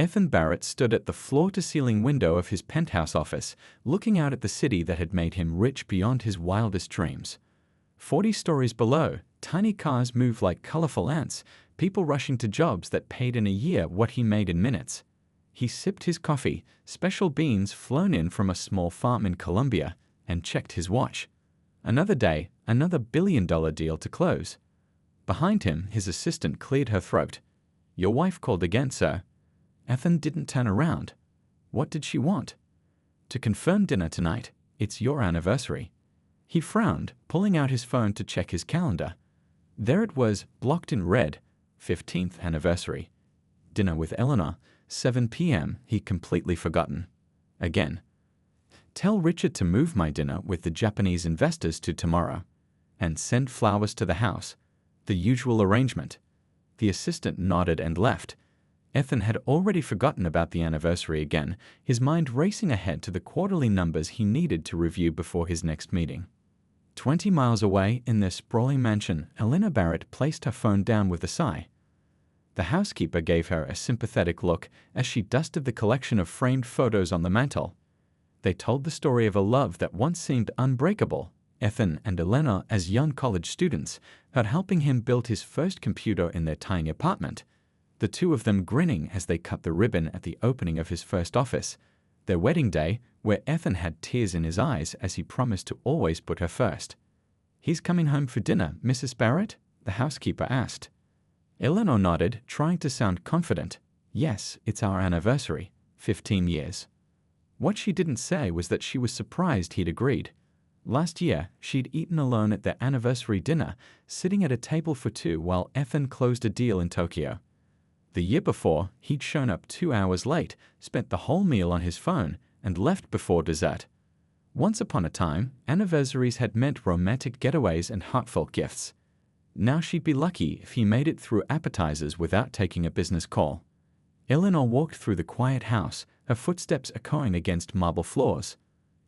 Ethan Barrett stood at the floor-to-ceiling window of his penthouse office, looking out at the city that had made him rich beyond his wildest dreams. 40 stories below, tiny cars moved like colorful ants, people rushing to jobs that paid in a year what he made in minutes. He sipped his coffee, special beans flown in from a small farm in Colombia, and checked his watch. Another day, another billion-dollar deal to close. Behind him, his assistant cleared her throat. "Your wife called again, sir." Ethan didn't turn around. What did she want? "To confirm dinner tonight. It's your anniversary." He frowned, pulling out his phone to check his calendar. There it was, blocked in red, 15th anniversary. Dinner with Eleanor, 7 p.m. He'd completely forgotten. Again. "Tell Richard to move my dinner with the Japanese investors to tomorrow. And send flowers to the house." The usual arrangement. The assistant nodded and left. Ethan had already forgotten about the anniversary again, his mind racing ahead to the quarterly numbers he needed to review before his next meeting. 20 miles away, in their sprawling mansion, Elena Barrett placed her phone down with a sigh. The housekeeper gave her a sympathetic look as she dusted the collection of framed photos on the mantel. They told the story of a love that once seemed unbreakable. Ethan and Elena, as young college students, had helping him build his first computer in their tiny apartment. The two of them grinning as they cut the ribbon at the opening of his first office. Their wedding day, where Ethan had tears in his eyes as he promised to always put her first. "He's coming home for dinner, Mrs. Barrett?" the housekeeper asked. Eleanor nodded, trying to sound confident. "Yes, it's our anniversary, 15 years. What she didn't say was that she was surprised he'd agreed. Last year, she'd eaten alone at their anniversary dinner, sitting at a table for two while Ethan closed a deal in Tokyo. The year before, he'd shown up 2 hours late, spent the whole meal on his phone, and left before dessert. Once upon a time, anniversaries had meant romantic getaways and heartfelt gifts. Now she'd be lucky if he made it through appetizers without taking a business call. Eleanor walked through the quiet house, her footsteps echoing against marble floors.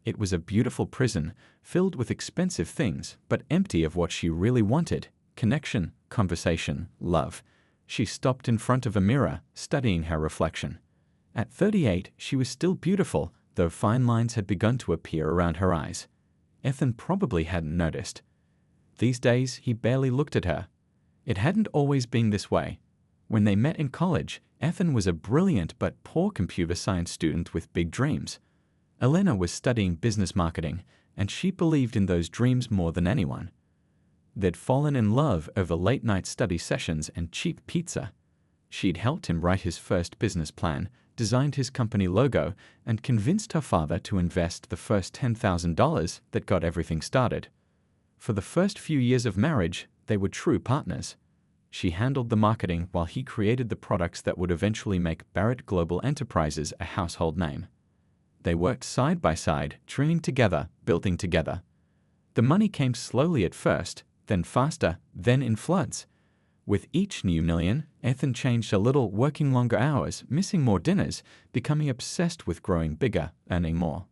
It was a beautiful prison, filled with expensive things, but empty of what she really wanted: connection, conversation, love. She stopped in front of a mirror, studying her reflection. At 38, she was still beautiful, though fine lines had begun to appear around her eyes. Ethan probably hadn't noticed. These days, he barely looked at her. It hadn't always been this way. When they met in college, Ethan was a brilliant but poor computer science student with big dreams. Elena was studying business marketing, and she believed in those dreams more than anyone. They'd fallen in love over late-night study sessions and cheap pizza. She'd helped him write his first business plan, designed his company logo, and convinced her father to invest the first $10,000 that got everything started. For the first few years of marriage, they were true partners. She handled the marketing while he created the products that would eventually make Barrett Global Enterprises a household name. They worked side by side, dreaming together, building together. The money came slowly at first, then faster, then in floods. With each new million, Ethan changed a little, working longer hours, missing more dinners, becoming obsessed with growing bigger, earning more.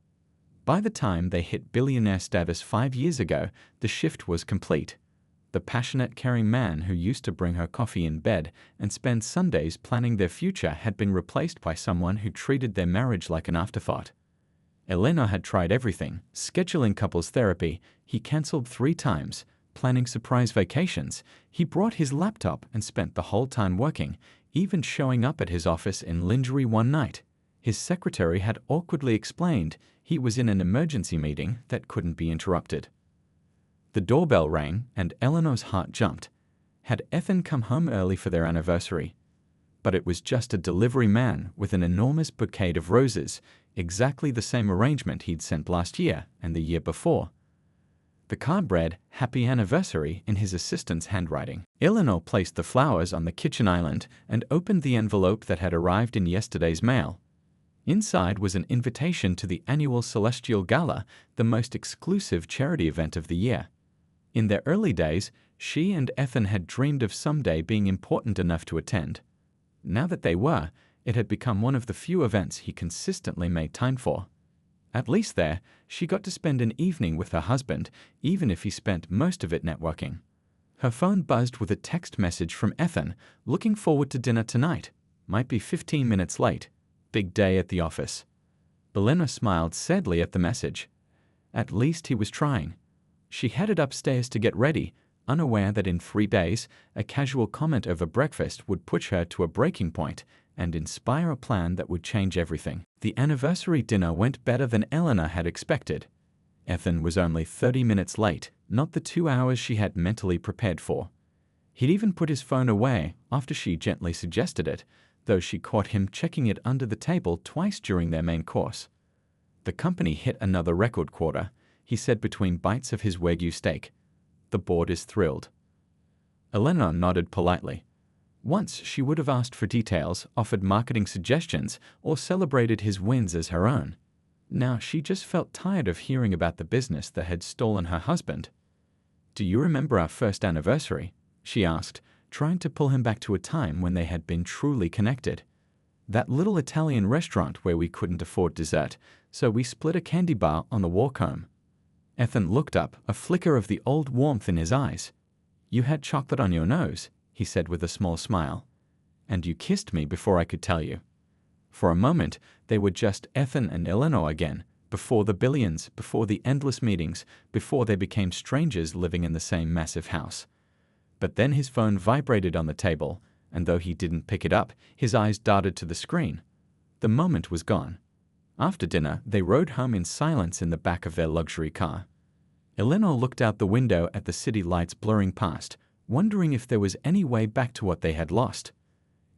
By the time they hit billionaire status 5 years ago, the shift was complete. The passionate, caring man who used to bring her coffee in bed and spend Sundays planning their future had been replaced by someone who treated their marriage like an afterthought. Elena had tried everything: scheduling couples therapy. He cancelled 3 times. Planning surprise vacations. He brought his laptop and spent the whole time working, even showing up at his office in lingerie one night. His secretary had awkwardly explained he was in an emergency meeting that couldn't be interrupted. The doorbell rang, and Eleanor's heart jumped. Had Ethan come home early for their anniversary? But it was just a delivery man with an enormous bouquet of roses, exactly the same arrangement he'd sent last year and the year before. The card read, "Happy Anniversary," in his assistant's handwriting. Eleanor placed the flowers on the kitchen island and opened the envelope that had arrived in yesterday's mail. Inside was an invitation to the annual Celestial Gala, the most exclusive charity event of the year. In their early days, she and Ethan had dreamed of someday being important enough to attend. Now that they were, it had become one of the few events he consistently made time for. At least there, she got to spend an evening with her husband, even if he spent most of it networking. Her phone buzzed with a text message from Ethan, looking forward to dinner tonight. Might be 15 minutes late. Big day at the office. Billionaire smiled sadly at the message. At least he was trying. She headed upstairs to get ready, unaware that in 3 days, a casual comment over breakfast would push her to a breaking point and inspire a plan that would change everything. The anniversary dinner went better than Eleanor had expected. Ethan was only 30 minutes late, not the 2 hours she had mentally prepared for. He'd even put his phone away after she gently suggested it, though she caught him checking it under the table twice during their main course. The company hit another record quarter, he said between bites of his Wagyu steak. The board is thrilled. Eleanor nodded politely. Once she would have asked for details, offered marketing suggestions, or celebrated his wins as her own. Now she just felt tired of hearing about the business that had stolen her husband. "Do you remember our first anniversary?" she asked, trying to pull him back to a time when they had been truly connected. "That little Italian restaurant where we couldn't afford dessert, so we split a candy bar on the walk home." Ethan looked up, a flicker of the old warmth in his eyes. "You had chocolate on your nose," he said with a small smile. "And you kissed me before I could tell you." For a moment, they were just Ethan and Eleanor again, before the billions, before the endless meetings, before they became strangers living in the same massive house. But then his phone vibrated on the table, and though he didn't pick it up, his eyes darted to the screen. The moment was gone. After dinner, they rode home in silence in the back of their luxury car. Eleanor looked out the window at the city lights blurring past, wondering if there was any way back to what they had lost.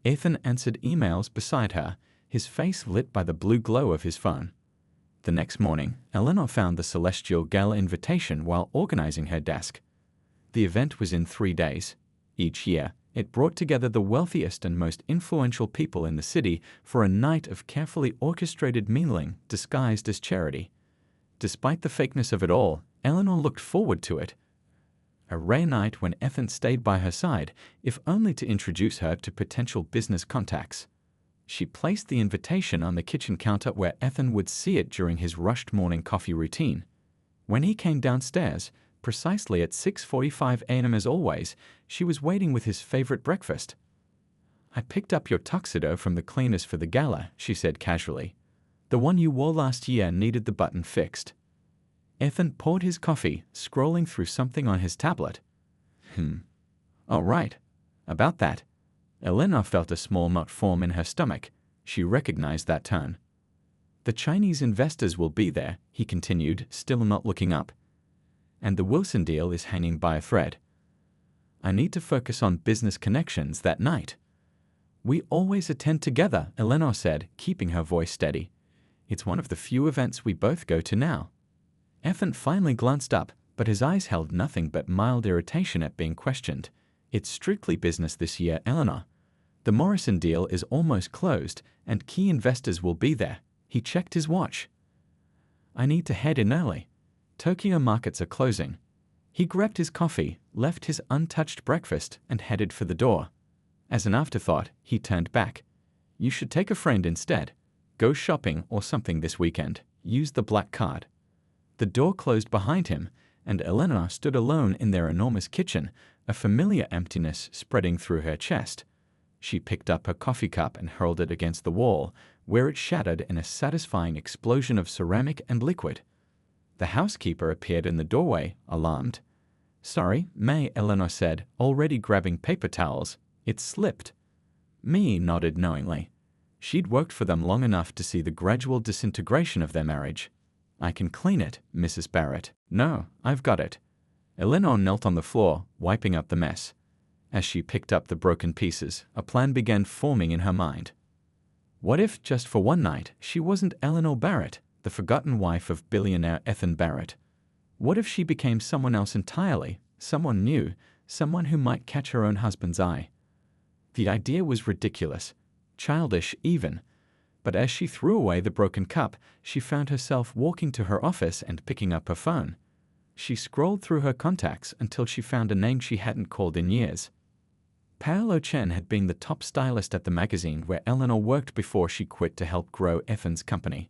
Ethan answered emails beside her, his face lit by the blue glow of his phone. The next morning, Eleanor found the celestial gala invitation while organizing her desk. The event was in 3 days. Each year, it brought together the wealthiest and most influential people in the city for a night of carefully orchestrated mingling disguised as charity. Despite the fakeness of it all, Eleanor looked forward to it. A rare night when Ethan stayed by her side, if only to introduce her to potential business contacts. She placed the invitation on the kitchen counter where Ethan would see it during his rushed morning coffee routine. When he came downstairs, precisely at 6:45 a.m. as always, she was waiting with his favorite breakfast. "I picked up your tuxedo from the cleaners for the gala," she said casually. "The one you wore last year needed the button fixed." Ethan poured his coffee, scrolling through something on his tablet. "Oh, right. About that." Eleanor felt a small knot form in her stomach. She recognized that tone. "The Chinese investors will be there," he continued, still not looking up. "And the Wilson deal is hanging by a thread. I need to focus on business connections that night." "We always attend together," Eleanor said, keeping her voice steady. "It's one of the few events we both go to now." Ethan finally glanced up, but his eyes held nothing but mild irritation at being questioned. "It's strictly business this year, Eleanor. The Morrison deal is almost closed, and key investors will be there." He checked his watch. "I need to head in early. Tokyo markets are closing." He grabbed his coffee, left his untouched breakfast, and headed for the door. As an afterthought, he turned back. "You should take a friend instead. Go shopping or something this weekend. Use the black card." The door closed behind him, and Eleanor stood alone in their enormous kitchen, a familiar emptiness spreading through her chest. She picked up her coffee cup and hurled it against the wall, where it shattered in a satisfying explosion of ceramic and liquid. The housekeeper appeared in the doorway, alarmed. "Sorry, May," Eleanor said, already grabbing paper towels. "It slipped." May nodded knowingly. She'd worked for them long enough to see the gradual disintegration of their marriage. "I can clean it, Mrs. Barrett." "No, I've got it." Eleanor knelt on the floor, wiping up the mess. As she picked up the broken pieces, a plan began forming in her mind. What if, just for one night, she wasn't Eleanor Barrett, the forgotten wife of billionaire Ethan Barrett? What if she became someone else entirely, someone new, someone who might catch her own husband's eye? The idea was ridiculous, childish even. But as she threw away the broken cup, she found herself walking to her office and picking up her phone. She scrolled through her contacts until she found a name she hadn't called in years. Paolo Chen had been the top stylist at the magazine where Eleanor worked before she quit to help grow Ethan's company.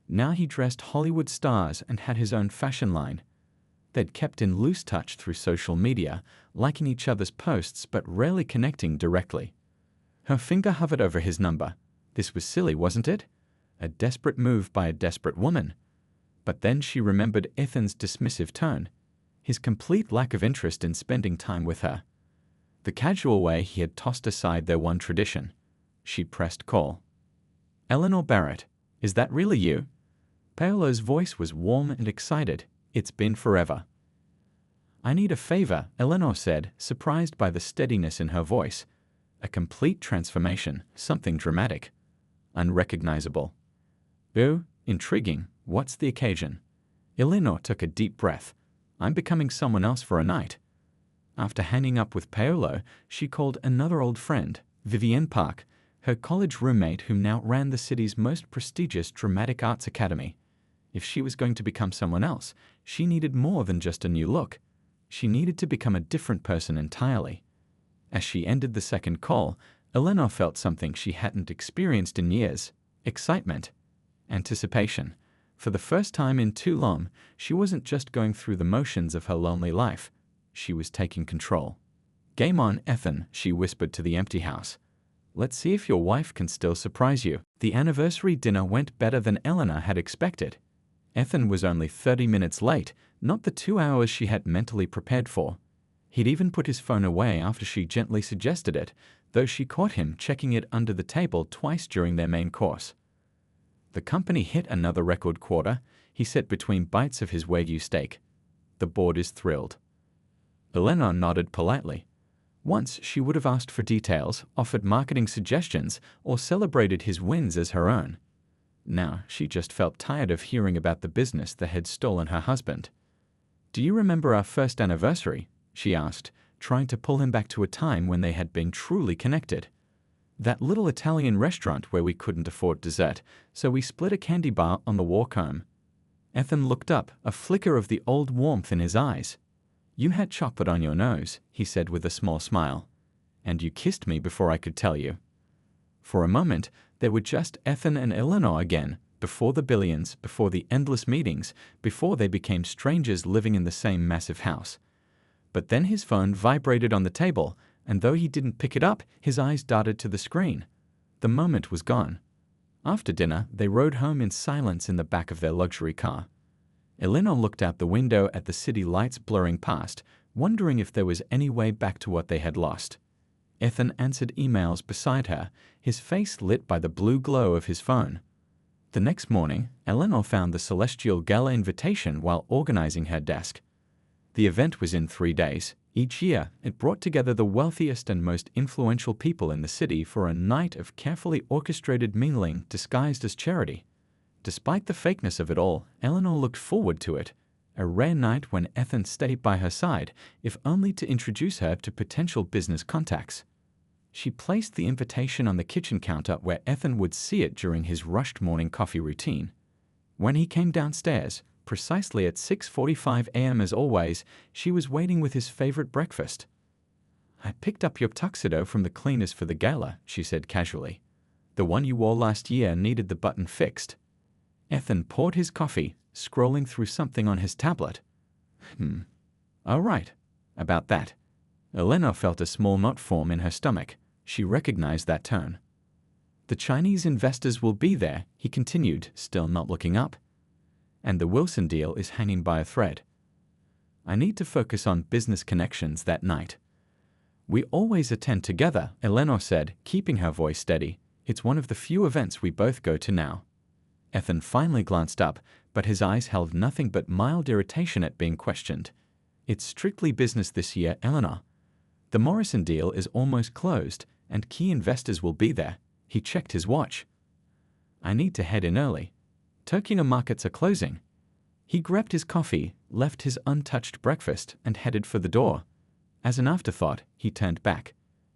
Now he dressed Hollywood stars and had his own fashion line. They'd kept in loose touch through social media, liking each other's posts but rarely connecting directly. Her finger hovered over his number. This was silly, wasn't it? A desperate move by a desperate woman. But then she remembered Ethan's dismissive tone, his complete lack of interest in spending time with her, the casual way he had tossed aside their one tradition. She pressed call. "Eleanor Barrett, is that really you?" Paolo's voice was warm and excited. "It's been forever." "I need a favor," Eleanor said, surprised by the steadiness in her voice. A complete transformation, something dramatic, unrecognizable. "Oh, intriguing. What's the occasion?" Eleanor took a deep breath. "I'm becoming someone else for a night." After hanging up with Paolo, she called another old friend, Vivienne Park, her college roommate who now ran the city's most prestigious dramatic arts academy. If she was going to become someone else, she needed more than just a new look. She needed to become a different person entirely. As she ended the second call, Eleanor felt something she hadn't experienced in years: excitement, anticipation. For the first time in too long, she wasn't just going through the motions of her lonely life. She was taking control. "Game on, Ethan," she whispered to the empty house. "Let's see if your wife can still surprise you." The anniversary dinner went better than Eleanor had expected. Ethan was only 30 minutes late, not the 2 hours she had mentally prepared for. He'd even put his phone away after she gently suggested it, though she caught him checking it under the table twice during their main course. The company hit another record quarter, he said between bites of his Wagyu steak. "The board is thrilled." Eleanor nodded politely. Once she would have asked for details, offered marketing suggestions, or celebrated his wins as her own. Now she just felt tired of hearing about the business that had stolen her husband. "Do you remember our first anniversary?" she asked, trying to pull him back to a time when they had been truly connected. "That little Italian restaurant where we couldn't afford dessert, so we split a candy bar on the walk home." Ethan looked up, a flicker of the old warmth in his eyes. "You had chocolate on your nose," he said with a small smile. "And you kissed me before I could tell you." For a moment, they were just Ethan and Eleanor again, before the billions, before the endless meetings, before they became strangers living in the same massive house. But then his phone vibrated on the table, and though he didn't pick it up, his eyes darted to the screen. The moment was gone. After dinner, they rode home in silence in the back of their luxury car. Eleanor looked out the window at the city lights blurring past, wondering if there was any way back to what they had lost. Ethan answered emails beside her, his face lit by the blue glow of his phone. The next morning, Eleanor found the celestial gala invitation while organizing her desk. The event was in 3 days. Each year, it brought together the wealthiest and most influential people in the city for a night of carefully orchestrated mingling disguised as charity. Despite the fakeness of it all, Eleanor looked forward to it, a rare night when Ethan stayed by her side, if only to introduce her to potential business contacts. She placed the invitation on the kitchen counter where Ethan would see it during his rushed morning coffee routine. When he came downstairs, precisely at 6:45 a.m. as always, she was waiting with his favorite breakfast. "I picked up your tuxedo from the cleaners for the gala," she said casually. "The one you wore last year needed the button fixed." Ethan poured his coffee, scrolling through something on his tablet. "Oh, right. About that." Eleanor felt a small knot form in her stomach. She recognized that tone. "The Chinese investors will be there," he continued, still not looking up. "And the Wilson deal is hanging by a thread. I need to focus on business connections that night." "We always attend together," Eleanor said, keeping her voice steady. "It's one of the few events we both go to now." Ethan finally glanced up, but his eyes held nothing but mild irritation at being questioned. "It's strictly business this year, Eleanor. The Morrison deal is almost closed, and key investors will be there." He checked his watch. "I need to head in early. Tokyo markets are closing." He grabbed his coffee, left his untouched breakfast, and headed for the door. As an afterthought, he turned back.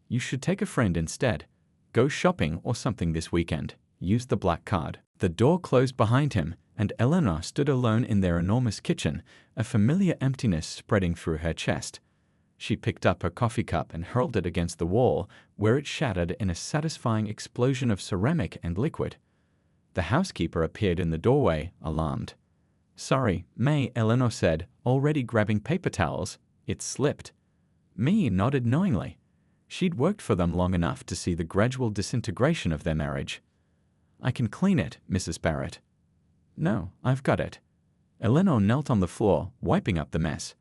"You should take a friend instead. Go shopping or something this weekend. Use the black card." The door closed behind him, and Eleanor stood alone in their enormous kitchen, a familiar emptiness spreading through her chest. She picked up her coffee cup and hurled it against the wall, where it shattered in a satisfying explosion of ceramic and liquid. The housekeeper appeared in the doorway, alarmed. "Sorry, May," Eleanor said, already grabbing paper towels. "It slipped." May nodded knowingly. She'd worked for them long enough to see the gradual disintegration of their marriage. I can clean it, Mrs. Barrett. No, I've got it. Eleanor knelt on the floor, wiping up the mess.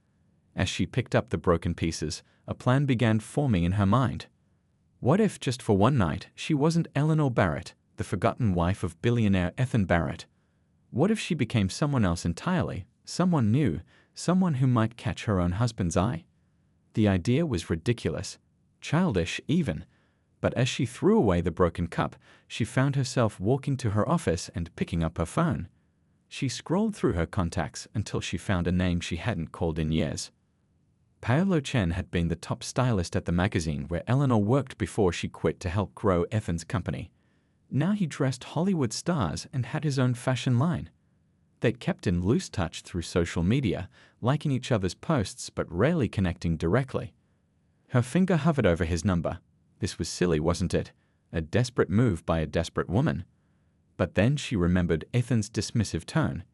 As she picked up the broken pieces, a plan began forming in her mind. What if, just for one night, she wasn't Eleanor Barrett, the forgotten wife of billionaire Ethan Barrett? What if she became someone else entirely, someone new, someone who might catch her own husband's eye? The idea was ridiculous, childish even, but as she threw away the broken cup, she found herself walking to her office and picking up her phone. She scrolled through her contacts until she found a name she hadn't called in years. Paolo Chen had been the top stylist at the magazine where Eleanor worked before she quit to help grow Ethan's company. Now he dressed Hollywood stars and had his own fashion line. They'd kept in loose touch through social media, liking each other's posts but rarely connecting directly. Her finger hovered over his number. This was silly, wasn't it? A desperate move by a desperate woman. But then she remembered Ethan's dismissive tone,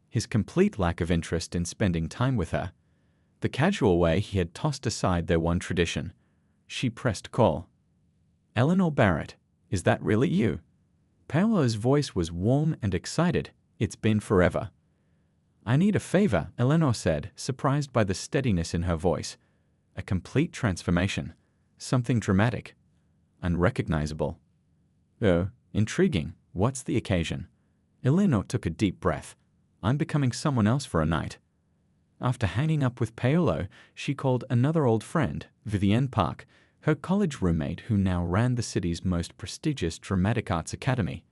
his complete lack of interest in spending time with her, the casual way he had tossed aside their one tradition. She pressed call. Eleanor Barrett, is that really you? Paolo's voice was warm and excited. It's been forever. I need a favor, Eleanor said, surprised by the steadiness in her voice. A complete transformation. Something dramatic. Unrecognizable. Oh, intriguing. What's the occasion? Eleanor took a deep breath. I'm becoming someone else for a night. After hanging up with Paolo, she called another old friend, Vivienne Park, her college roommate who now ran the city's most prestigious dramatic arts academy.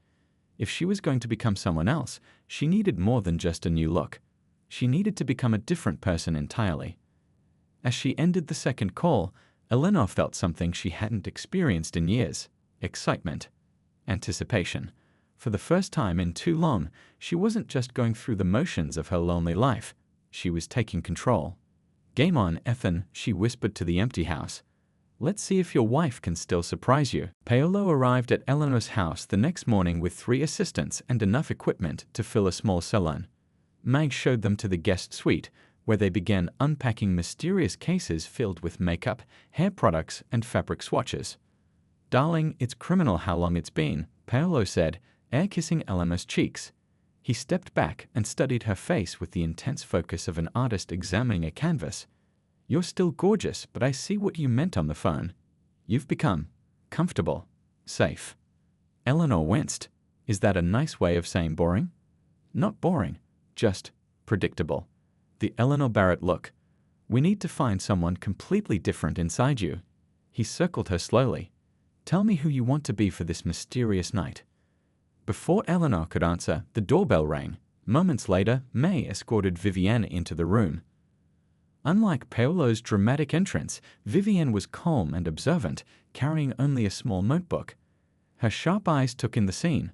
If she was going to become someone else, she needed more than just a new look. She needed to become a different person entirely. As she ended the second call, Eleanor felt something she hadn't experienced in years: excitement, anticipation. For the first time in too long, she wasn't just going through the motions of her lonely life. She was taking control. Game on, Ethan, she whispered to the empty house. Let's see if your wife can still surprise you. Paolo arrived at Eleanor's house the next morning with 3 assistants and enough equipment to fill a small salon. Mag showed them to the guest suite, where they began unpacking mysterious cases filled with makeup, hair products, and fabric swatches. Darling, it's criminal how long it's been, Paolo said, air-kissing Eleanor's cheeks. He stepped back and studied her face with the intense focus of an artist examining a canvas. You're still gorgeous, but I see what you meant on the phone. You've become comfortable, safe. Eleanor winced. Is that a nice way of saying boring? Not boring, just predictable. The Eleanor Barrett look. We need to find someone completely different inside you. He circled her slowly. Tell me who you want to be for this mysterious night. Before Eleanor could answer, the doorbell rang. Moments later, May escorted Vivienne into the room. Unlike Paolo's dramatic entrance, Vivienne was calm and observant, carrying only a small notebook. Her sharp eyes took in the scene.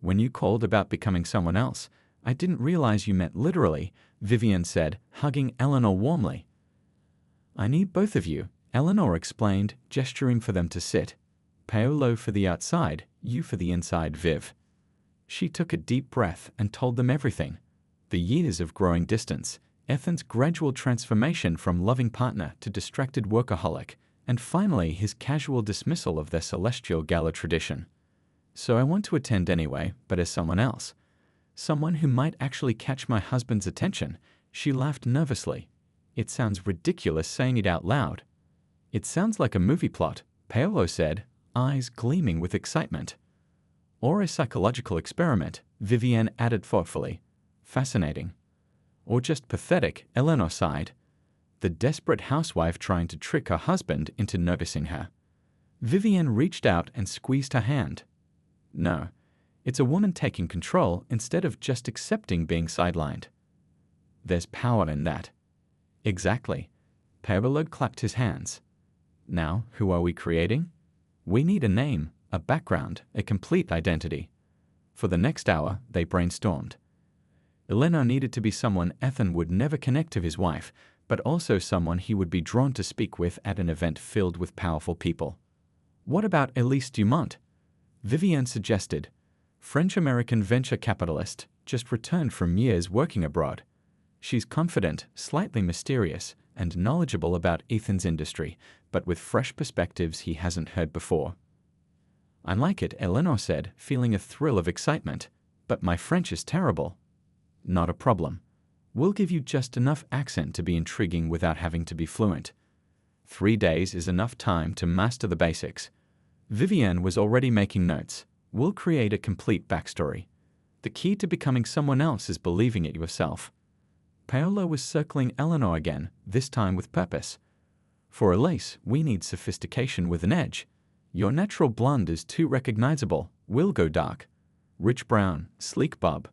When you called about becoming someone else, I didn't realize you meant literally, Vivienne said, hugging Eleanor warmly. I need both of you, Eleanor explained, gesturing for them to sit. Paolo for the outside, you for the inside, Viv. She took a deep breath and told them everything. The years of growing distance, Ethan's gradual transformation from loving partner to distracted workaholic, and finally his casual dismissal of their celestial gala tradition. So I want to attend anyway, but as someone else. Someone who might actually catch my husband's attention. She laughed nervously. It sounds ridiculous saying it out loud. It sounds like a movie plot, Paolo said, eyes gleaming with excitement. Or a psychological experiment, Vivienne added thoughtfully. Fascinating. Or just pathetic, Eleanor sighed. The desperate housewife trying to trick her husband into noticing her. Vivienne reached out and squeezed her hand. No, it's a woman taking control instead of just accepting being sidelined. There's power in that. Exactly. Paolo clapped his hands. Now, who are we creating? We need a name, a background, a complete identity. For the next hour, they brainstormed. Eleanor needed to be someone Ethan would never connect to his wife, but also someone he would be drawn to speak with at an event filled with powerful people. What about Elise Dumont? Vivienne suggested. French-American venture capitalist, just returned from years working abroad. She's confident, slightly mysterious, and knowledgeable about Ethan's industry, but with fresh perspectives he hasn't heard before. I like it, Eleanor said, feeling a thrill of excitement. But my French is terrible. Not a problem. We'll give you just enough accent to be intriguing without having to be fluent. 3 days is enough time to master the basics. Vivienne was already making notes. We'll create a complete backstory. The key to becoming someone else is believing it yourself. Paolo was circling Eleanor again, this time with purpose. For Elise, we need sophistication with an edge. Your natural blonde is too recognizable. We'll go dark. Rich brown, sleek bob.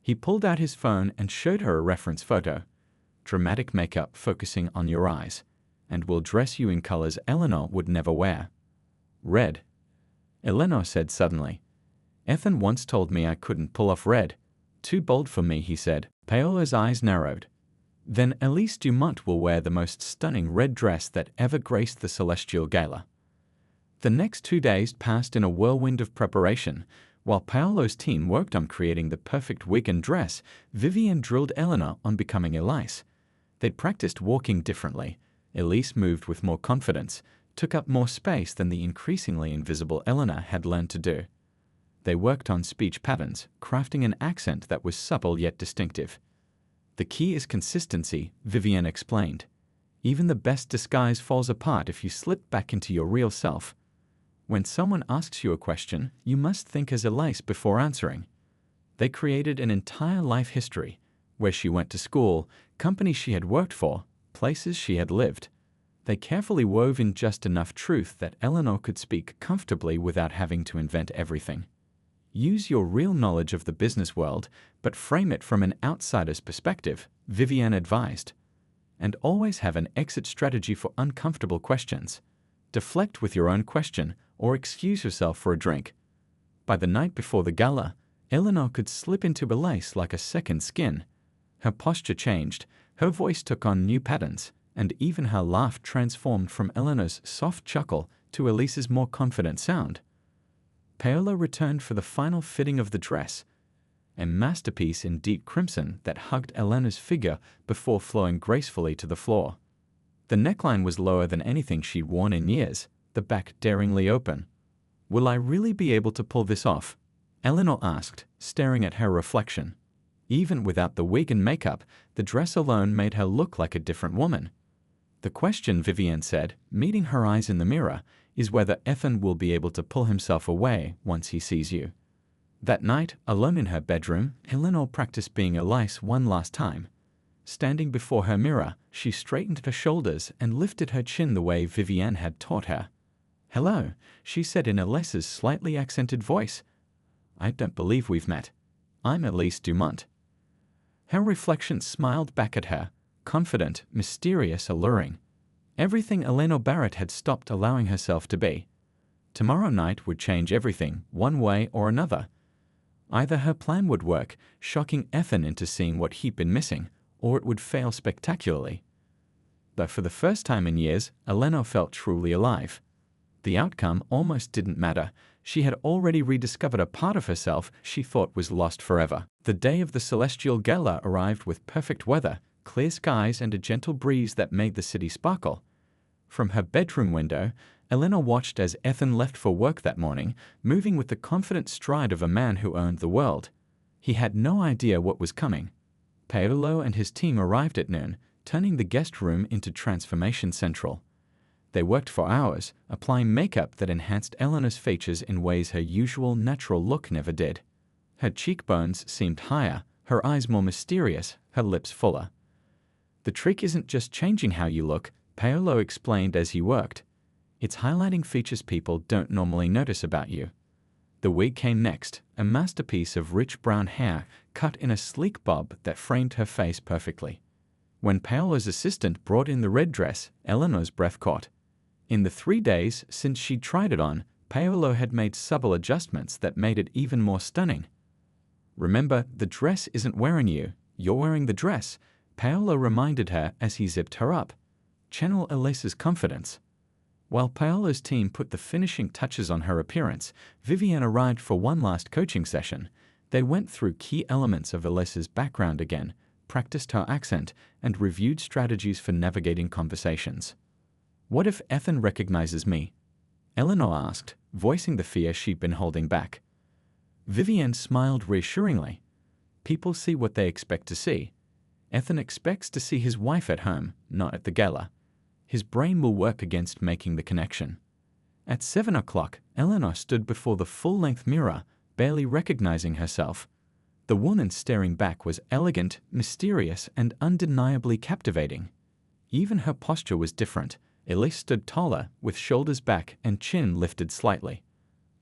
He pulled out his phone and showed her a reference photo. Dramatic makeup focusing on your eyes. And we'll dress you in colors Eleanor would never wear. Red. Eleanor said suddenly. Ethan once told me I couldn't pull off red. Too bold for me, he said. Paolo's eyes narrowed. Then Elise Dumont will wear the most stunning red dress that ever graced the Celestial Gala. The next 2 days passed in a whirlwind of preparation. While Paolo's team worked on creating the perfect wig and dress, Vivienne drilled Eleanor on becoming Elise. They'd practiced walking differently. Elise moved with more confidence, took up more space than the increasingly invisible Eleanor had learned to do. They worked on speech patterns, crafting an accent that was supple yet distinctive. The key is consistency, Vivienne explained. Even the best disguise falls apart if you slip back into your real self. When someone asks you a question, you must think as Elise before answering. They created an entire life history, where she went to school, companies she had worked for, places she had lived. They carefully wove in just enough truth that Eleanor could speak comfortably without having to invent everything. Use your real knowledge of the business world, but frame it from an outsider's perspective, Vivienne advised. And always have an exit strategy for uncomfortable questions. Deflect with your own question, or excuse yourself for a drink. By the night before the gala, Eleanor could slip into Elise like a second skin. Her posture changed, her voice took on new patterns, and even her laugh transformed from Eleanor's soft chuckle to Elise's more confident sound. Paolo returned for the final fitting of the dress, a masterpiece in deep crimson that hugged Eleanor's figure before flowing gracefully to the floor. The neckline was lower than anything she'd worn in years, the back daringly open. "Will I really be able to pull this off?" Eleanor asked, staring at her reflection. Even without the wig and makeup, the dress alone made her look like a different woman. The question, Vivienne said, meeting her eyes in the mirror, is whether Ethan will be able to pull himself away once he sees you. That night, alone in her bedroom, Eleanor practiced being Elise one last time. Standing before her mirror, she straightened her shoulders and lifted her chin the way Vivienne had taught her. "Hello," she said in Elise's slightly accented voice. "I don't believe we've met. I'm Elise Dumont." Her reflection smiled back at her, confident, mysterious, alluring. Everything Eleanor Barrett had stopped allowing herself to be. Tomorrow night would change everything, one way or another. Either her plan would work, shocking Ethan into seeing what he'd been missing, or it would fail spectacularly. But for the first time in years, Eleanor felt truly alive. The outcome almost didn't matter. She had already rediscovered a part of herself she thought was lost forever. The day of the Celestial Gala arrived with perfect weather, clear skies, and a gentle breeze that made the city sparkle. From her bedroom window, Eleanor watched as Ethan left for work that morning, moving with the confident stride of a man who owned the world. He had no idea what was coming. Paolo and his team arrived at noon, turning the guest room into Transformation Central. They worked for hours, applying makeup that enhanced Eleanor's features in ways her usual natural look never did. Her cheekbones seemed higher, her eyes more mysterious, her lips fuller. "The trick isn't just changing how you look," Paolo explained as he worked. "It's highlighting features people don't normally notice about you." The wig came next, a masterpiece of rich brown hair cut in a sleek bob that framed her face perfectly. When Paolo's assistant brought in the red dress, Eleanor's breath caught. In the 3 days since she'd tried it on, Paolo had made subtle adjustments that made it even more stunning. "Remember, the dress isn't wearing you, you're wearing the dress," Paolo reminded her as he zipped her up. Channel Elise's confidence. While Paolo's team put the finishing touches on her appearance, Vivienne arrived for one last coaching session. They went through key elements of Elise's background again, practiced her accent, and reviewed strategies for navigating conversations. "What if Ethan recognizes me?" Eleanor asked, voicing the fear she'd been holding back. Vivienne smiled reassuringly. People see what they expect to see. Ethan expects to see his wife at home, not at the gala. His brain will work against making the connection. At 7 o'clock, Eleanor stood before the full-length mirror, barely recognizing herself. The woman staring back was elegant, mysterious, and undeniably captivating. Even her posture was different. Elise stood taller, with shoulders back and chin lifted slightly.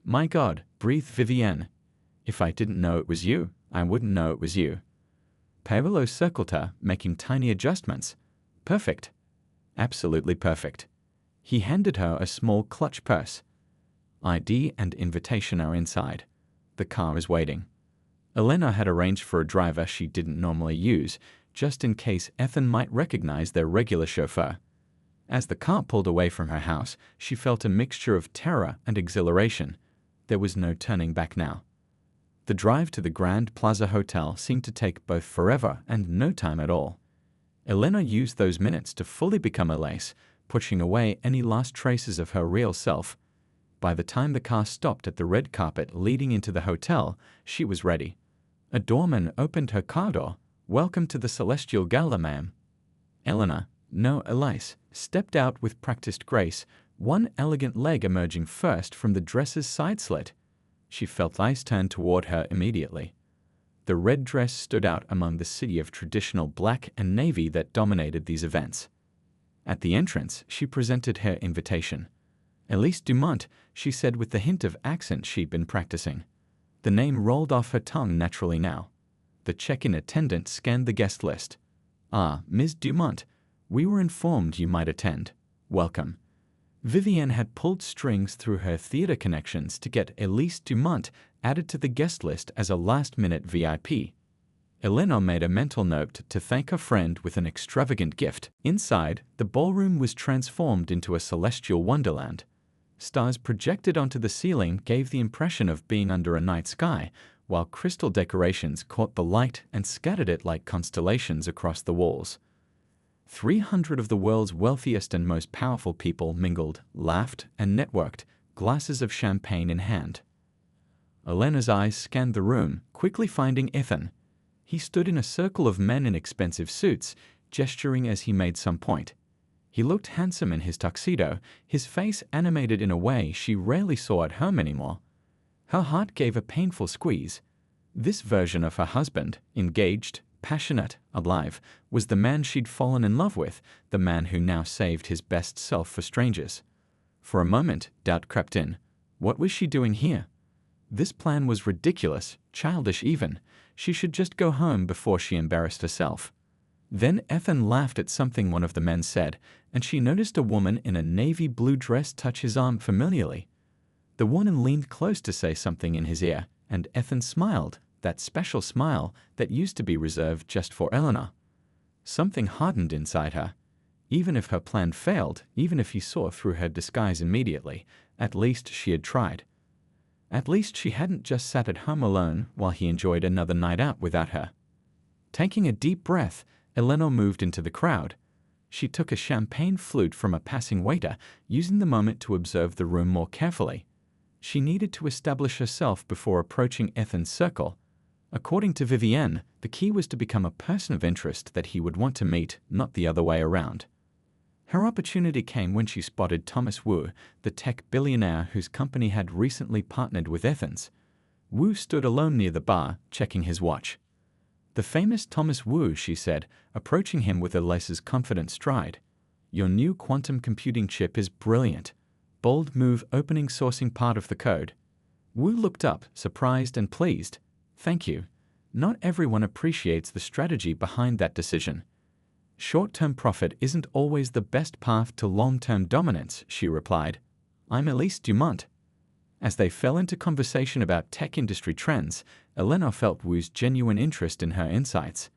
"My God," breathed Vivienne. "If I didn't know it was you, I wouldn't know it was you." Paolo circled her, making tiny adjustments. "Perfect. Absolutely perfect." He handed her a small clutch purse. "ID and invitation are inside. The car is waiting." Elena had arranged for a driver she didn't normally use, just in case Ethan might recognize their regular chauffeur. As the car pulled away from her house, she felt a mixture of terror and exhilaration. There was no turning back now. The drive to the Grand Plaza Hotel seemed to take both forever and no time at all. Elena used those minutes to fully become Elise, pushing away any last traces of her real self. By the time the car stopped at the red carpet leading into the hotel, she was ready. A doorman opened her car door. "Welcome to the Celestial Gala, ma'am." Elena, no Elise, stepped out with practiced grace, one elegant leg emerging first from the dress's side slit. She felt eyes turn toward her immediately. The red dress stood out among the sea of traditional black and navy that dominated these events. At the entrance, she presented her invitation. "Elise Dumont," she said with the hint of accent she'd been practicing. The name rolled off her tongue naturally now. The check-in attendant scanned the guest list. "Ah, Ms. Dumont, we were informed you might attend. Welcome." Vivienne had pulled strings through her theater connections to get Elise Dumont added to the guest list as a last-minute VIP. Eleanor made a mental note to thank her friend with an extravagant gift. Inside, the ballroom was transformed into a celestial wonderland. Stars projected onto the ceiling gave the impression of being under a night sky, while crystal decorations caught the light and scattered it like constellations across the walls. 300 of the world's wealthiest and most powerful people mingled, laughed, and networked, glasses of champagne in hand. Elena's eyes scanned the room, quickly finding Ethan. He stood in a circle of men in expensive suits, gesturing as he made some point. He looked handsome in his tuxedo, his face animated in a way she rarely saw at home anymore. Her heart gave a painful squeeze. This version of her husband, engaged, passionate, alive, was the man she'd fallen in love with, the man who now saved his best self for strangers. For a moment, doubt crept in. What was she doing here? This plan was ridiculous, childish even. She should just go home before she embarrassed herself. Then Ethan laughed at something one of the men said, and she noticed a woman in a navy blue dress touch his arm familiarly. The woman leaned close to say something in his ear, and Ethan smiled, that special smile that used to be reserved just for Eleanor. Something hardened inside her. Even if her plan failed, even if he saw through her disguise immediately, at least she had tried. At least she hadn't just sat at home alone while he enjoyed another night out without her. Taking a deep breath, Eleanor moved into the crowd. She took a champagne flute from a passing waiter, using the moment to observe the room more carefully. She needed to establish herself before approaching Ethan's circle. According to Vivienne, the key was to become a person of interest that he would want to meet, not the other way around. Her opportunity came when she spotted Thomas Wu, the tech billionaire whose company had recently partnered with Ethan's. Wu stood alone near the bar, checking his watch. "The famous Thomas Wu," she said, approaching him with Elise's confident stride. "Your new quantum computing chip is brilliant. Bold move opening sourcing part of the code." Wu looked up, surprised and pleased. "Thank you. Not everyone appreciates the strategy behind that decision." "Short-term profit isn't always the best path to long-term dominance," she replied. "I'm Elise Dumont." As they fell into conversation about tech industry trends, Eleanor felt Wu's genuine interest in her insights.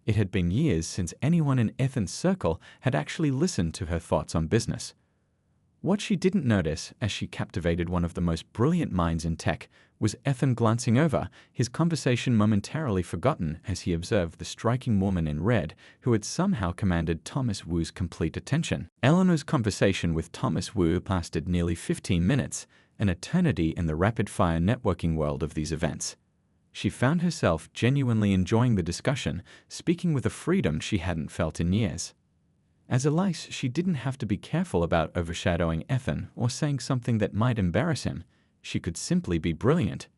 It had been years since anyone in Ethan's circle had actually listened to her thoughts on business. What she didn't notice, as she captivated one of the most brilliant minds in tech, Was Ethan glancing over, his conversation momentarily forgotten as he observed the striking woman in red who had somehow commanded Thomas Wu's complete attention. Eleanor's conversation with Thomas Wu lasted nearly 15 minutes, an eternity in the rapid-fire networking world of these events. She found herself genuinely enjoying the discussion, speaking with a freedom she hadn't felt in years. As Elise, she didn't have to be careful about overshadowing Ethan or saying something that might embarrass him. She could simply be brilliant.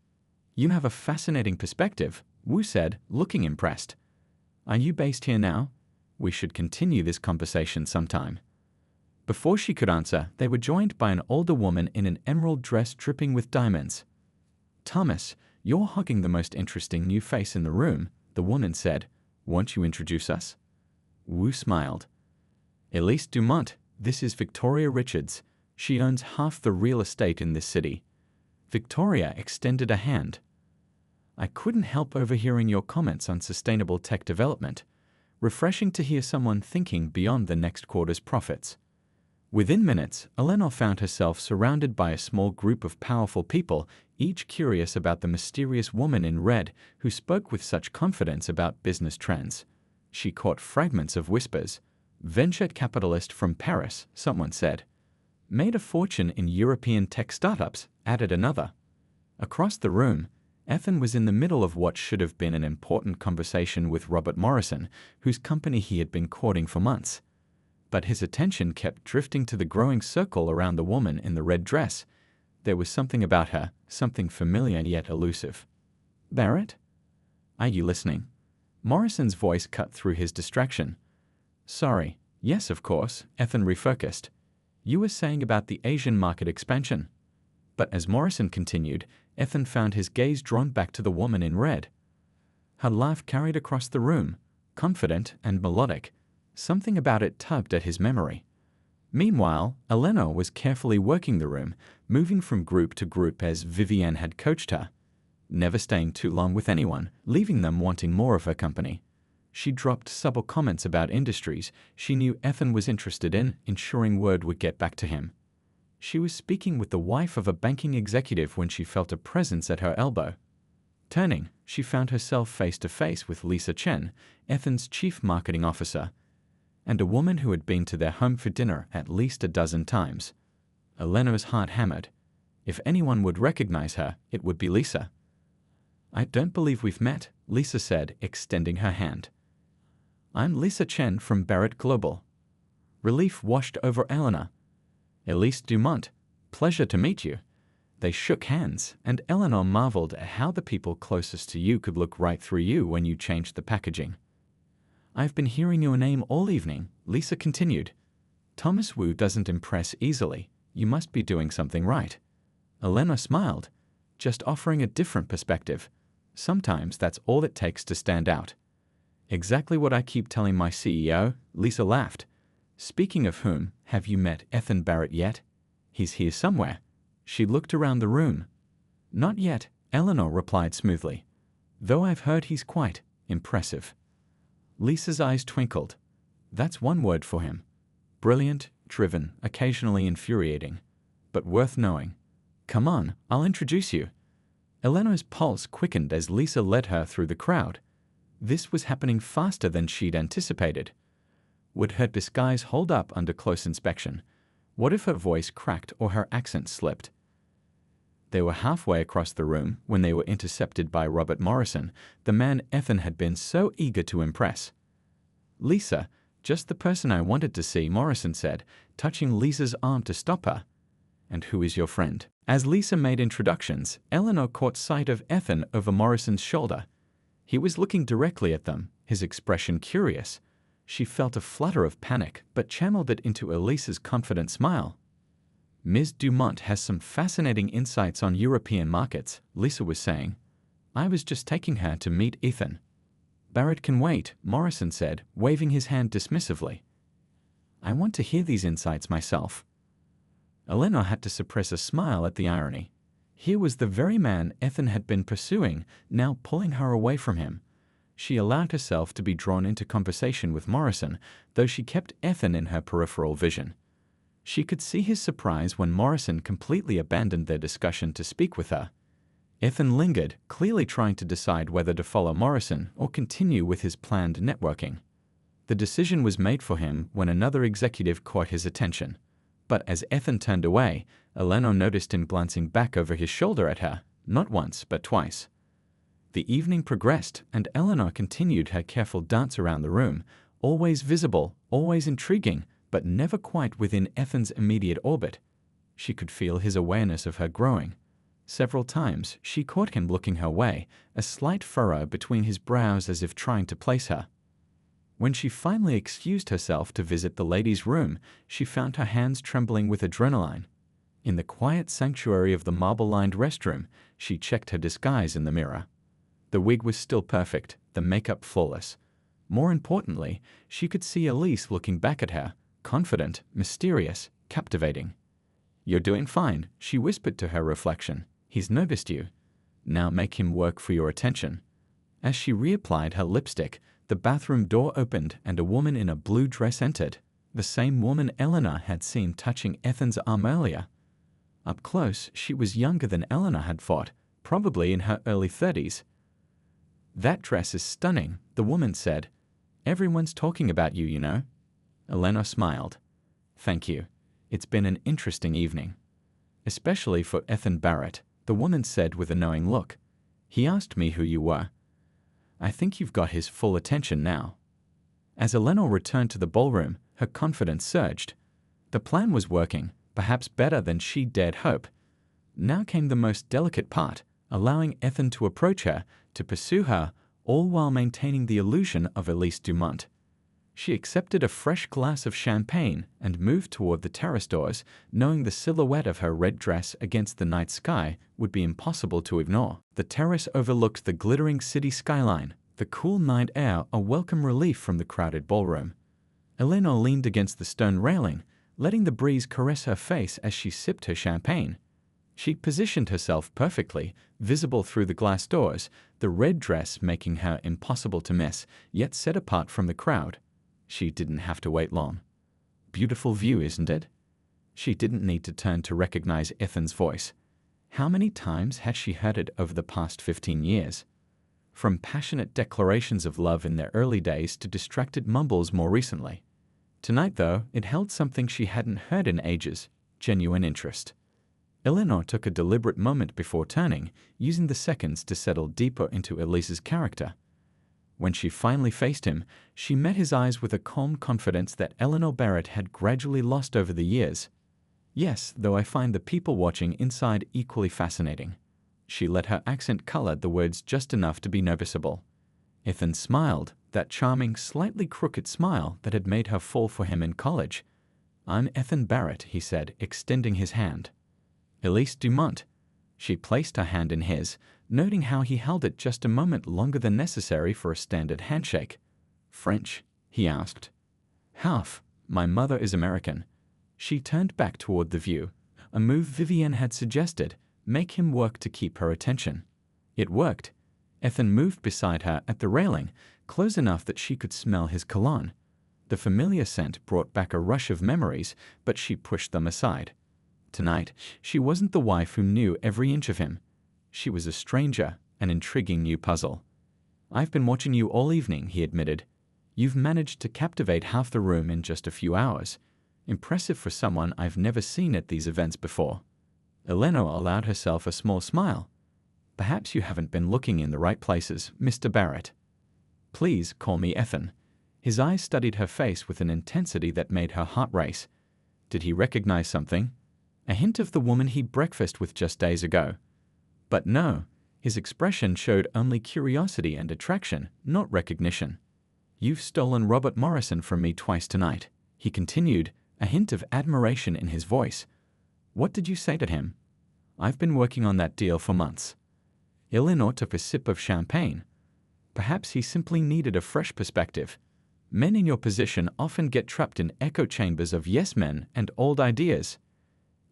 "You have a fascinating perspective," Wu said, looking impressed. "Are you based here now? We should continue this conversation sometime." Before she could answer, they were joined by an older woman in an emerald dress dripping with diamonds. "Thomas, you're hugging the most interesting new face in the room," the woman said. "Won't you introduce us?" Wu smiled. "Elise Dumont, this is Victoria Richards. She owns half the real estate in this city." Victoria extended a hand. "I couldn't help overhearing your comments on sustainable tech development. Refreshing to hear someone thinking beyond the next quarter's profits." Within minutes, Eleanor found herself surrounded by a small group of powerful people, each curious about the mysterious woman in red who spoke with such confidence about business trends. She caught fragments of whispers. "Venture capitalist from Paris," someone said. "Made a fortune in European tech startups," added another. Across the room, Ethan was in the middle of what should have been an important conversation with Robert Morrison, whose company he had been courting for months. But his attention kept drifting to the growing circle around the woman in the red dress. There was something about her, something familiar yet elusive. "Barrett? Are you listening?" Morrison's voice cut through his distraction. "Sorry. Yes, of course," Ethan refocused. "You were saying about the Asian market expansion." But as Morrison continued, Ethan found his gaze drawn back to the woman in red. Her laugh carried across the room, confident and melodic. Something about it tugged at his memory. Meanwhile, Eleanor was carefully working the room, moving from group to group as Vivienne had coached her, never staying too long with anyone, leaving them wanting more of her company. She dropped subtle comments about industries she knew Ethan was interested in, ensuring word would get back to him. She was speaking with the wife of a banking executive when she felt a presence at her elbow. Turning, she found herself face to face with Lisa Chen, Ethan's chief marketing officer, and a woman who had been to their home for dinner at least a dozen times. Eleanor's heart hammered. If anyone would recognize her, it would be Lisa. "I don't believe we've met," Lisa said, extending her hand. "I'm Lisa Chen from Barrett Global." Relief washed over Eleanor. "Elise Dumont, pleasure to meet you." They shook hands, and Eleanor marveled at how the people closest to you could look right through you when you changed the packaging. "I've been hearing your name all evening," Lisa continued. "Thomas Wu doesn't impress easily. You must be doing something right." Eleanor smiled, just offering a different perspective. Sometimes that's all it takes to stand out. "Exactly what I keep telling my CEO," Lisa laughed. "Speaking of whom, have you met Ethan Barrett yet? He's here somewhere." She looked around the room. "Not yet," Eleanor replied smoothly, "though I've heard he's quite impressive." Lisa's eyes twinkled. "That's one word for him. Brilliant, driven, occasionally infuriating, but worth knowing. Come on, I'll introduce you." Eleanor's pulse quickened as Lisa led her through the crowd. This was happening faster than she'd anticipated. Would her disguise hold up under close inspection? What if her voice cracked or her accent slipped? They were halfway across the room when they were intercepted by Robert Morrison, the man Ethan had been so eager to impress. "Lisa, just the person I wanted to see," Morrison said, touching Lisa's arm to stop her. "And who is your friend?" As Lisa made introductions, Eleanor caught sight of Ethan over Morrison's shoulder. He was looking directly at them, his expression curious. She felt a flutter of panic, but channeled it into Elisa's confident smile. "Ms. Dumont has some fascinating insights on European markets," Lisa was saying. "I was just taking her to meet Ethan." "Barrett can wait," Morrison said, waving his hand dismissively. "I want to hear these insights myself." Eleanor had to suppress a smile at the irony. Here was the very man Ethan had been pursuing, now pulling her away from him. She allowed herself to be drawn into conversation with Morrison, though she kept Ethan in her peripheral vision. She could see his surprise when Morrison completely abandoned their discussion to speak with her. Ethan lingered, clearly trying to decide whether to follow Morrison or continue with his planned networking. The decision was made for him when another executive caught his attention. But as Ethan turned away, Eleanor noticed him glancing back over his shoulder at her, not once but twice. The evening progressed, and Eleanor continued her careful dance around the room, always visible, always intriguing, but never quite within Ethan's immediate orbit. She could feel his awareness of her growing. Several times she caught him looking her way, a slight furrow between his brows as if trying to place her. When she finally excused herself to visit the ladies' room, she found her hands trembling with adrenaline. In the quiet sanctuary of the marble-lined restroom, she checked her disguise in the mirror. The wig was still perfect, the makeup flawless. More importantly, she could see Elise looking back at her, confident, mysterious, captivating. "You're doing fine," she whispered to her reflection. "He's noticed you. Now make him work for your attention." As she reapplied her lipstick, the bathroom door opened and a woman in a blue dress entered, the same woman Eleanor had seen touching Ethan's arm earlier. Up close, she was younger than Eleanor had thought, probably in her early 30s. "That dress is stunning," the woman said. "Everyone's talking about you, you know." Eleanor smiled. "Thank you. It's been an interesting evening." "Especially for Ethan Barrett," the woman said with a knowing look. "He asked me who you were. I think you've got his full attention now." As Eleanor returned to the ballroom, her confidence surged. The plan was working, perhaps better than she dared hope. Now came the most delicate part, allowing Ethan to approach her, to pursue her, all while maintaining the illusion of Elise Dumont. She accepted a fresh glass of champagne and moved toward the terrace doors, knowing the silhouette of her red dress against the night sky would be impossible to ignore. The terrace overlooked the glittering city skyline, the cool night air a welcome relief from the crowded ballroom. Eleanor leaned against the stone railing, letting the breeze caress her face as she sipped her champagne. She positioned herself perfectly, visible through the glass doors, the red dress making her impossible to miss, yet set apart from the crowd. She didn't have to wait long. "Beautiful view, isn't it?" She didn't need to turn to recognize Ethan's voice. How many times had she heard it over the past 15 years? From passionate declarations of love in their early days to distracted mumbles more recently. Tonight, though, it held something she hadn't heard in ages, genuine interest. Eleanor took a deliberate moment before turning, using the seconds to settle deeper into Elise's character. When she finally faced him, she met his eyes with a calm confidence that Eleanor Barrett had gradually lost over the years. "Yes, though I find the people watching inside equally fascinating." She let her accent color the words just enough to be noticeable. Ethan smiled, that charming, slightly crooked smile that had made her fall for him in college. "I'm Ethan Barrett," he said, extending his hand. "Elise Dumont." She placed her hand in his, noting how he held it just a moment longer than necessary for a standard handshake. "French?" he asked. "Half. My mother is American." She turned back toward the view, a move Vivienne had suggested, make him work to keep her attention. It worked. Ethan moved beside her at the railing, close enough that she could smell his cologne. The familiar scent brought back a rush of memories, but she pushed them aside. Tonight, she wasn't the wife who knew every inch of him. She was a stranger, an intriguing new puzzle. "I've been watching you all evening," he admitted. "You've managed to captivate half the room in just a few hours. Impressive for someone I've never seen at these events before." Eleanor allowed herself a small smile. "Perhaps you haven't been looking in the right places, Mr. Barrett." "Please call me Ethan." His eyes studied her face with an intensity that made her heart race. Did he recognize something? A hint of the woman he'd breakfasted with just days ago. But no, his expression showed only curiosity and attraction, not recognition. "You've stolen Robert Morrison from me twice tonight," he continued, a hint of admiration in his voice. "What did you say to him?" "I've been working on that deal for months." Eleanor took a sip of champagne. Perhaps he simply needed a fresh perspective. Men in your position often get trapped in echo chambers of yes men and old ideas.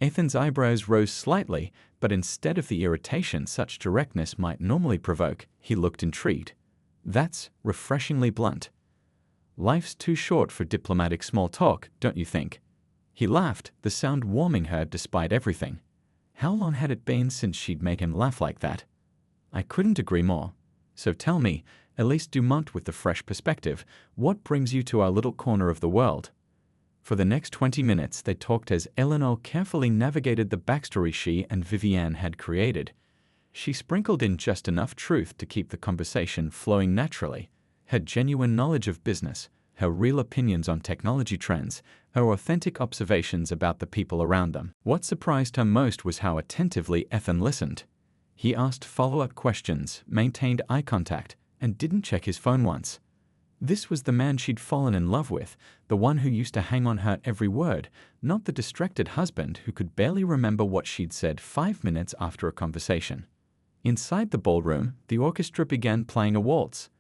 Ethan's eyebrows rose slightly, but instead of the irritation such directness might normally provoke, he looked intrigued. "That's refreshingly blunt." "Life's too short for diplomatic small talk, don't you think?" He laughed, the sound warming her despite everything. How long had it been since she'd made him laugh like that? I couldn't agree more. So tell me, Elise Dumont with the fresh perspective, what brings you to our little corner of the world? For the next 20 minutes they talked as Eleanor carefully navigated the backstory she and Vivienne had created. She sprinkled in just enough truth to keep the conversation flowing naturally. Her genuine knowledge of business, her real opinions on technology trends, her authentic observations about the people around them. What surprised her most was how attentively Ethan listened. He asked follow-up questions, maintained eye contact, and didn't check his phone once. This was the man she'd fallen in love with, the one who used to hang on her every word, not the distracted husband who could barely remember what she'd said 5 minutes after a conversation. Inside the ballroom, the orchestra began playing a waltz.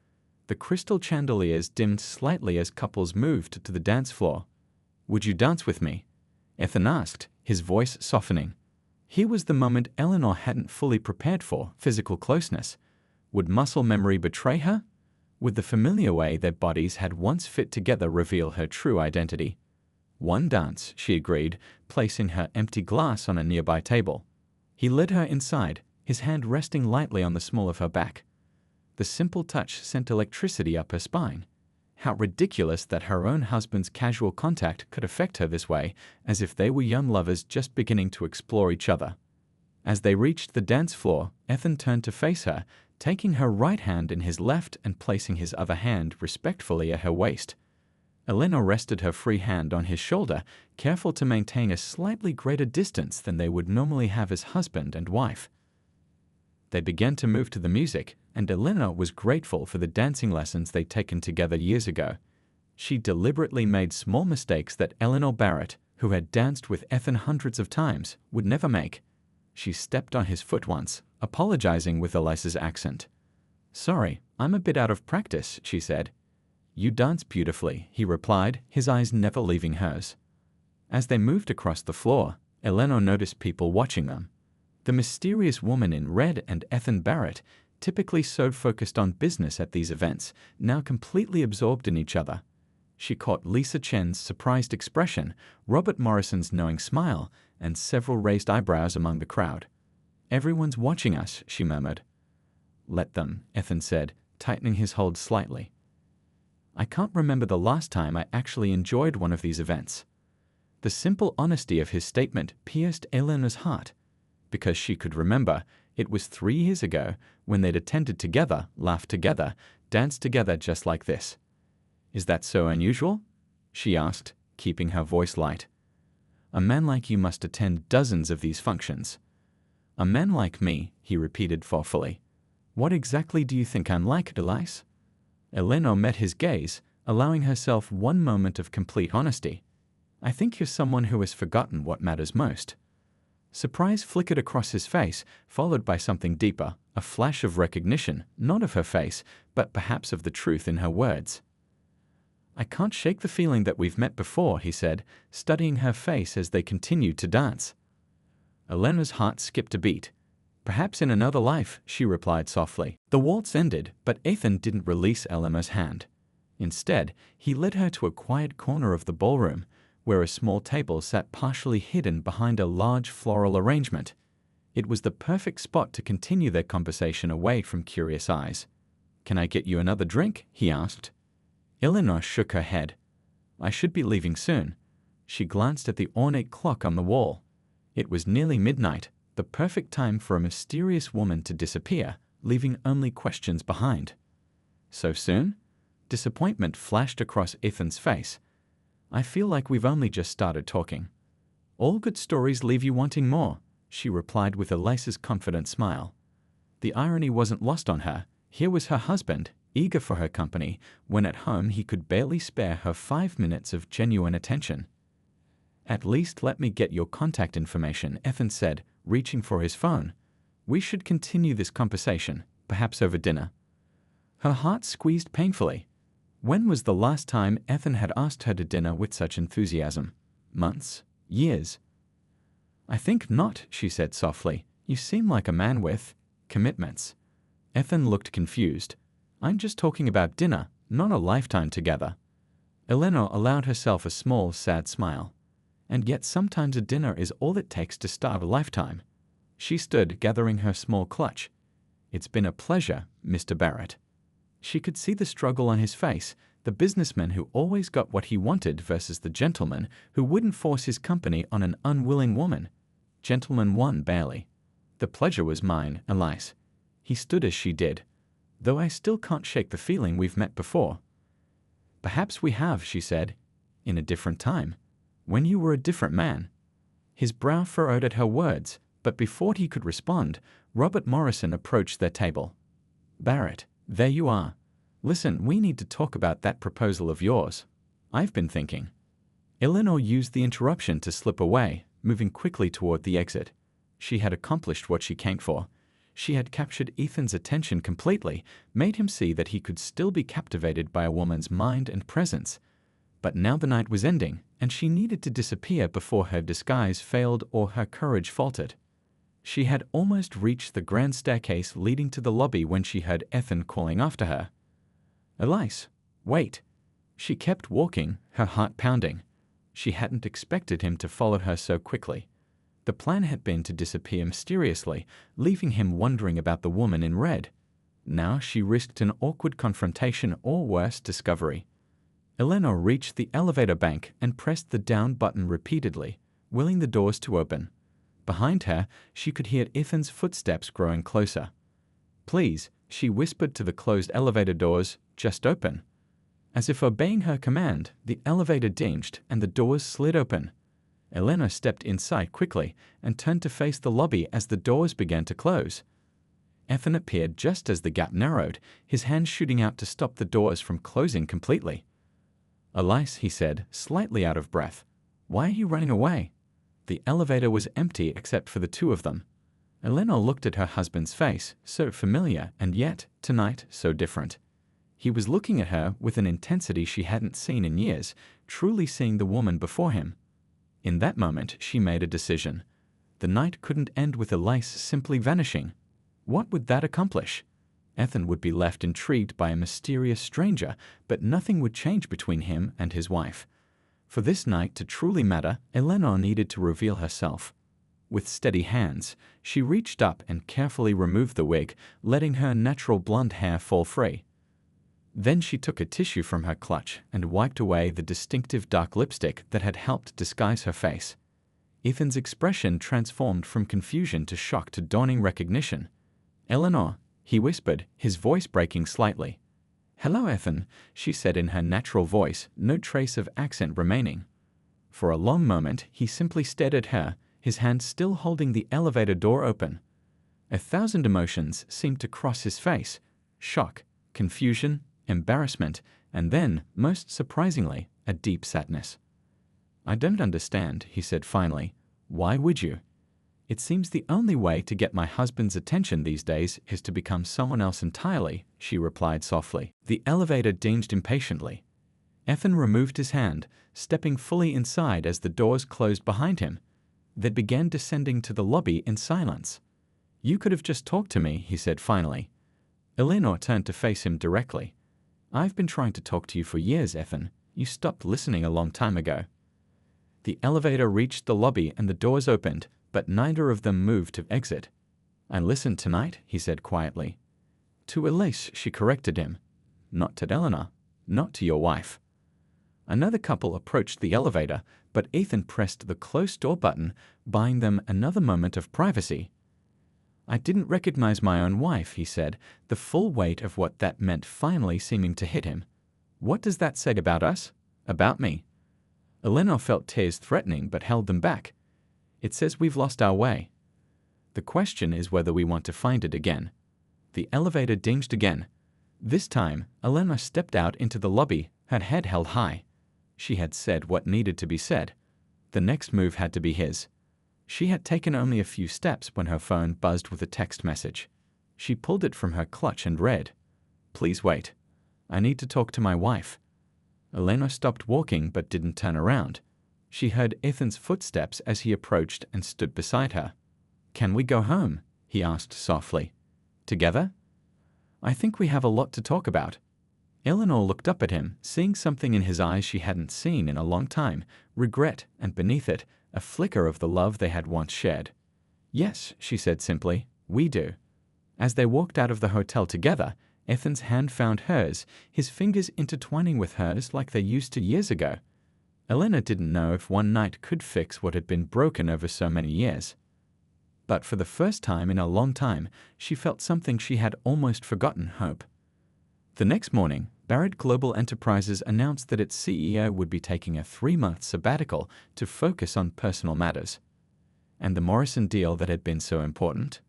The crystal chandeliers dimmed slightly as couples moved to the dance floor. "Would you dance with me?" Ethan asked, his voice softening. Here was the moment Eleanor hadn't fully prepared for: physical closeness. Would muscle memory betray her? Would the familiar way their bodies had once fit together reveal her true identity? "One dance," she agreed, placing her empty glass on a nearby table. He led her inside, his hand resting lightly on the small of her back. The simple touch sent electricity up her spine. How ridiculous that her own husband's casual contact could affect her this way, as if they were young lovers just beginning to explore each other. As they reached the dance floor, Ethan turned to face her, taking her right hand in his left and placing his other hand respectfully at her waist. Eleanor rested her free hand on his shoulder, careful to maintain a slightly greater distance than they would normally have as husband and wife. They began to move to the music, and Eleanor was grateful for the dancing lessons they'd taken together years ago. She deliberately made small mistakes that Eleanor Barrett, who had danced with Ethan hundreds of times, would never make. She stepped on his foot once, apologizing with Elise's accent. "Sorry, I'm a bit out of practice," she said. "You dance beautifully," he replied, his eyes never leaving hers. As they moved across the floor, Eleanor noticed people watching them. The mysterious woman in red and Ethan Barrett, typically so focused on business at these events, now completely absorbed in each other. She caught Lisa Chen's surprised expression, Robert Morrison's knowing smile, and several raised eyebrows among the crowd. "Everyone's watching us," she murmured. "Let them," Ethan said, tightening his hold slightly. "I can't remember the last time I actually enjoyed one of these events." The simple honesty of his statement pierced Eleanor's heart. Because she could remember, it was 3 years ago when they'd attended together, laughed together, danced together just like this. "Is that so unusual?" she asked, keeping her voice light. "A man like you must attend dozens of these functions." "A man like me," he repeated thoughtfully. "What exactly do you think I'm like, Elise?" Eleanor met his gaze, allowing herself one moment of complete honesty. "I think you're someone who has forgotten what matters most." Surprise flickered across his face, followed by something deeper, a flash of recognition, not of her face, but perhaps of the truth in her words. "I can't shake the feeling that we've met before," he said, studying her face as they continued to dance. Eleanor's heart skipped a beat. "Perhaps in another life," she replied softly. The waltz ended, but Ethan didn't release Eleanor's hand. Instead, he led her to a quiet corner of the ballroom, where a small table sat partially hidden behind a large floral arrangement. It was the perfect spot to continue their conversation away from curious eyes. "Can I get you another drink?" he asked. Eleanor shook her head. "I should be leaving soon." She glanced at the ornate clock on the wall. It was nearly midnight, the perfect time for a mysterious woman to disappear, leaving only questions behind. "So soon?" Disappointment flashed across Ethan's face. "I feel like we've only just started talking." "All good stories leave you wanting more," she replied with Elise's confident smile. The irony wasn't lost on her. Here was her husband, eager for her company, when at home he could barely spare her 5 minutes of genuine attention. "At least let me get your contact information," Ethan said, reaching for his phone. "We should continue this conversation, perhaps over dinner." Her heart squeezed painfully. When was the last time Ethan had asked her to dinner with such enthusiasm? Months? Years? "I think not," she said softly. "You seem like a man with commitments." Ethan looked confused. "I'm just talking about dinner, not a lifetime together." Eleanor allowed herself a small, sad smile. "And yet sometimes a dinner is all it takes to start a lifetime." She stood, gathering her small clutch. "It's been a pleasure, Mr. Barrett." She could see the struggle on his face, the businessman who always got what he wanted versus the gentleman who wouldn't force his company on an unwilling woman. Gentleman won barely. "The pleasure was mine, Elise." He stood as she did. "Though I still can't shake the feeling we've met before." "Perhaps we have," she said, "in a different time, when you were a different man." His brow furrowed at her words, but before he could respond, Robert Morrison approached their table. "Barrett, there you are. Listen, we need to talk about that proposal of yours. I've been thinking." Eleanor used the interruption to slip away, moving quickly toward the exit. She had accomplished what she came for. She had captured Ethan's attention completely, made him see that he could still be captivated by a woman's mind and presence. But now the night was ending, and she needed to disappear before her disguise failed or her courage faltered. She had almost reached the grand staircase leading to the lobby when she heard Ethan calling after her. "Elise, wait." She kept walking, her heart pounding. She hadn't expected him to follow her so quickly. The plan had been to disappear mysteriously, leaving him wondering about the woman in red. Now she risked an awkward confrontation or worse, discovery. Eleanor reached the elevator bank and pressed the down button repeatedly, willing the doors to open. Behind her, she could hear Ethan's footsteps growing closer. "Please," she whispered to the closed elevator doors, "just open." As if obeying her command, the elevator dinged and the doors slid open. Eleanor stepped inside quickly and turned to face the lobby as the doors began to close. Ethan appeared just as the gap narrowed, his hand shooting out to stop the doors from closing completely. "Elise," he said, slightly out of breath, "why are you running away?" The elevator was empty except for the two of them. Eleanor looked at her husband's face, so familiar and yet, tonight, so different. He was looking at her with an intensity she hadn't seen in years, truly seeing the woman before him. In that moment, she made a decision. The night couldn't end with Elise simply vanishing. What would that accomplish? Ethan would be left intrigued by a mysterious stranger, but nothing would change between him and his wife. For this night to truly matter, Eleanor needed to reveal herself. With steady hands, she reached up and carefully removed the wig, letting her natural blonde hair fall free. Then she took a tissue from her clutch and wiped away the distinctive dark lipstick that had helped disguise her face. Ethan's expression transformed from confusion to shock to dawning recognition. "Eleanor," he whispered, his voice breaking slightly. "Hello, Ethan," she said in her natural voice, no trace of accent remaining. For a long moment, he simply stared at her, his hand still holding the elevator door open. 1,000 emotions seemed to cross his face: shock, confusion, embarrassment, and then, most surprisingly, a deep sadness. "I don't understand," he said finally. "Why would you?" "It seems the only way to get my husband's attention these days is to become someone else entirely," she replied softly. The elevator dinged impatiently. Ethan removed his hand, stepping fully inside as the doors closed behind him. They began descending to the lobby in silence. "You could have just talked to me," he said finally. Eleanor turned to face him directly. "I've been trying to talk to you for years, Ethan. You stopped listening a long time ago." The elevator reached the lobby and the doors opened, but neither of them moved to exit. "I listened tonight," he said quietly. "To Elise," she corrected him. "Not to Eleanor. Not to your wife." Another couple approached the elevator, but Ethan pressed the close door button, buying them another moment of privacy. "I didn't recognize my own wife," he said, the full weight of what that meant finally seeming to hit him. "What does that say about us? About me?" Eleanor felt tears threatening but held them back. "It says we've lost our way. The question is whether we want to find it again." The elevator dinged again. This time, Eleanor stepped out into the lobby, her head held high. She had said what needed to be said. The next move had to be his. She had taken only a few steps when her phone buzzed with a text message. She pulled it from her clutch and read, "Please wait. I need to talk to my wife." Eleanor stopped walking but didn't turn around. She heard Ethan's footsteps as he approached and stood beside her. "Can we go home?" he asked softly. "Together?" "I think we have a lot to talk about." Eleanor looked up at him, seeing something in his eyes she hadn't seen in a long time, regret, and beneath it, a flicker of the love they had once shared. "Yes," she said simply, "we do." As they walked out of the hotel together, Ethan's hand found hers, his fingers intertwining with hers like they used to years ago. Elena didn't know if one night could fix what had been broken over so many years. But for the first time in a long time, she felt something she had almost forgotten: hope. The next morning, Barrett Global Enterprises announced that its CEO would be taking a 3-month sabbatical to focus on personal matters. And the Morrison deal that had been so important?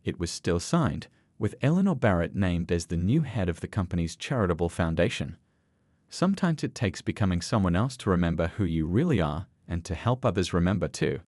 It was still signed, with Eleanor Barrett named as the new head of the company's charitable foundation. Sometimes it takes becoming someone else to remember who you really are and to help others remember too.